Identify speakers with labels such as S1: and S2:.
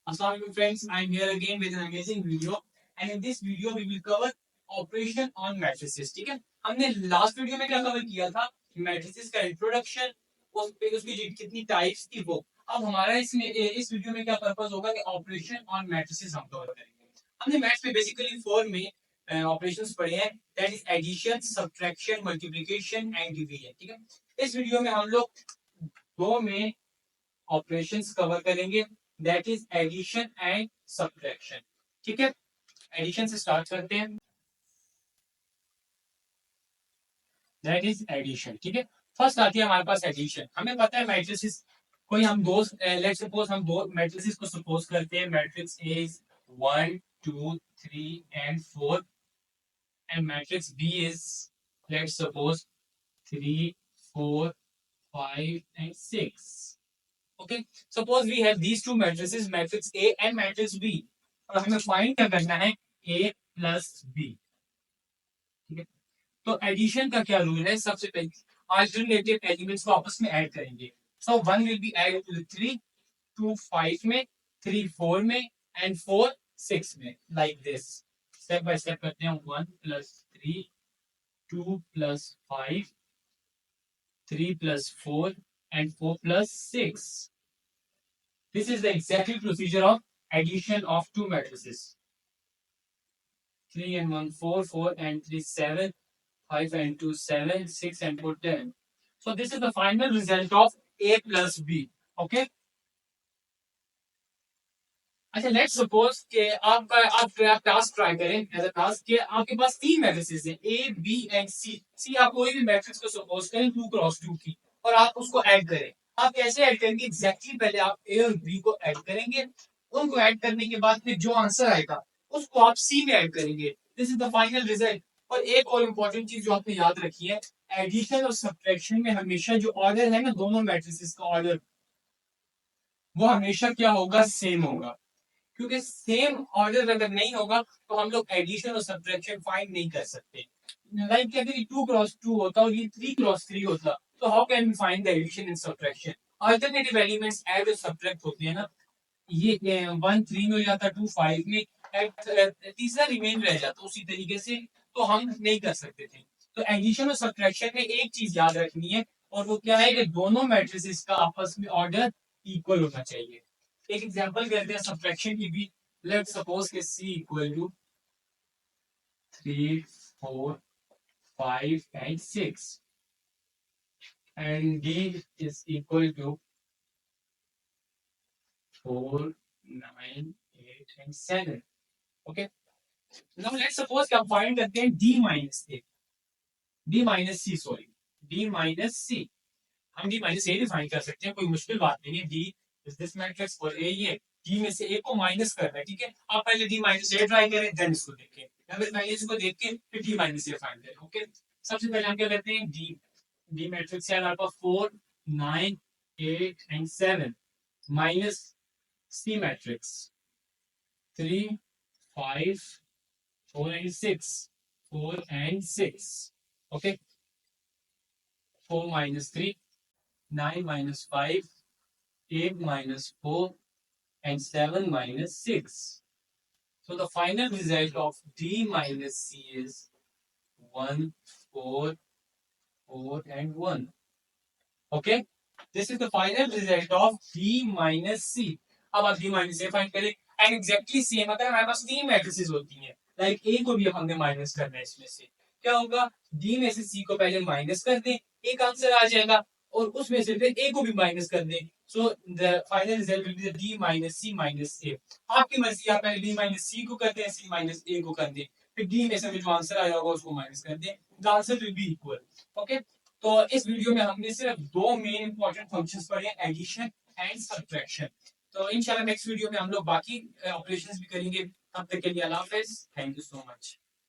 S1: Assalamualaikum friends, I am here again with an amazing video and in this video we will cover operation on matrices. ठीक है, हमने last video में क्या cover किया था, matrices का इंट्रोडक्शन, उस पे उसकी कितनी टाइप्स थी वो। अब हमारा इसमें इस वीडियो में क्या पर्पस होगा कि ऑपरेशन ऑन मैट्रिसेस हम कवर करेंगे। हमने मैथ्स में बेसिकली 4 में ऑपरेशंस पढ़े हैं, that is addition, subtraction, multiplication and division. ठीक है, इस वीडियो में हम लोग 2 में ऑपरेशंस कवर करेंगे, that is addition and subtraction. ठीक है, एडिशन से स्टार्ट करते हैं, दैट इज एडिशन। ठीक है, फर्स्ट आती है हमारे पास एडिशन। हमें पता है मैट्रिसेस, कोई हम दो लेट्स सपोज हम दो मैट्रिसेस को सपोज करते हैं, matrix A is 1 2 3 and 4 and matrix B is let's suppose 3 4 5 and 6. Okay, suppose we have these two matrices, matrix A and matrix B, और हमें फाइंड क्या करना है, A plus B। ठीक है, तो एडिशन का क्या रूल है, सबसे पहले अल्टरनेटिव एलिमेंट्स को आपस में ऐड करेंगे। सो 1 विल बी एडेड टू 3, 2 5 में, 3 4 में एंड 4 6 में, like this. Step by step करते हैं। 1 plus 3, 2 plus 5, 3 plus 4 and 4 plus 6. This is the exact procedure of addition of two matrices. 3 and 1 4, 4 and 3 7, 5 and 2 7, 6 and 4 10. So this is the final result of A plus B. Okay. अच्छा, let's suppose कि आप task try करें as a task कि आपके पास 3 matrices हैं, A B and सी। सी आप कोई भी मैट्रिक्स को सपोज करें 2 क्रॉस 2 की, और आप उसको ऐड करें। आप कैसे ऐड करेंगे, एग्जैक्टली पहले आप ए और बी को ऐड करेंगे, उनको ऐड करने के बाद फिर जो आंसर आएगा उसको आप सी में ऐड करेंगे। This is the final result. और एक और इम्पोर्टेंट चीज जो आपने याद रखी है, एडिशन और सब्ट्रैक्शन में हमेशा जो ऑर्डर है ना दोनों मैट्रिसेस का ऑर्डर, वो हमेशा क्या होगा, सेम होगा। क्योंकि सेम ऑर्डर अगर नहीं होगा तो हम लोग एडिशन और सब्ट्रैक्शन फाइंड नहीं कर सकते। लाइक अगर 2 क्रॉस 2 होता और ये 3 क्रॉस 3 होता, तो how can we find the addition and subtraction. Alternative elements add और सब्ट्रैक्ट होते हैं ना, ये 1 3 में हो जाता, 2 5 में, तीसरा रिमेन रह जाता उसी तरीके से, तो हम नहीं कर सकते थे। तो एडिशन और सब्ट्रैक्शन में एक चीज याद रखनी है, और वो क्या है कि दोनों मैट्रिसेस का आपस में ऑर्डर इक्वल होना चाहिए। एक एग्जांपल करते हैं सब्ट्रैक्शन की भी। लेट्स सपोज के c equal to 3 4 5 and 6 and d is equal to 4 9 8 and 7. Okay, now let's suppose कि हम फाइंड करते हैं d minus a, d minus c, sorry d minus c। हम d minus a भी find कर सकते हैं, कोई मुश्किल बात नहीं है। d is this matrix और a ये d में से a को माइनस करना है। ठीक है, आप पहले d minus a ट्राई करें, देन इसको देखें, या फिर पहले इसको देख के फिर d minus a फाइंड करें। ओके, सबसे पहले हम क्या करते हैं, d मैट्रिक्स है हमारे पास 4 9 8 and 7 minus c matrix 3 5 4 and 6 4 and 6। okay, 4 minus 3, 9 minus 5, 8 minus 4 and 7 minus 6. So the final result of d minus c is 1 4 4 and 1. Okay, this is the final result of d minus c. अब आप d minus a find करें, and exactly same अगर हमारे पास 3 matrices होती हैं, like a को भी हमने माइनस करना है, इसमें से क्या होगा, d में से c को पहले माइनस कर दें, एक आंसर आ जाएगा, और उसमें से फिर a को भी माइनस कर दें। So the final result will be d minus c minus a। आपकी मर्जी, आप पहले d minus c को कर दें, c minus a को कर दें, फिर d में से जो आंसर आया होगा उसको माइनस कर दें, the answer will be equal. Okay, तो इस वीडियो में हमने सिर्फ 2 मेन इंपॉर्टेंट फंक्शंस पढ़े, एडिशन एंड सब्ट्रैक्शन। तो इंशाल्लाह नेक्स्ट वीडियो में हम लोग बाकी ऑपरेशंस भी करेंगे। तब तक के लिए अल्लाह हाफिज, थैंक यू सो मच।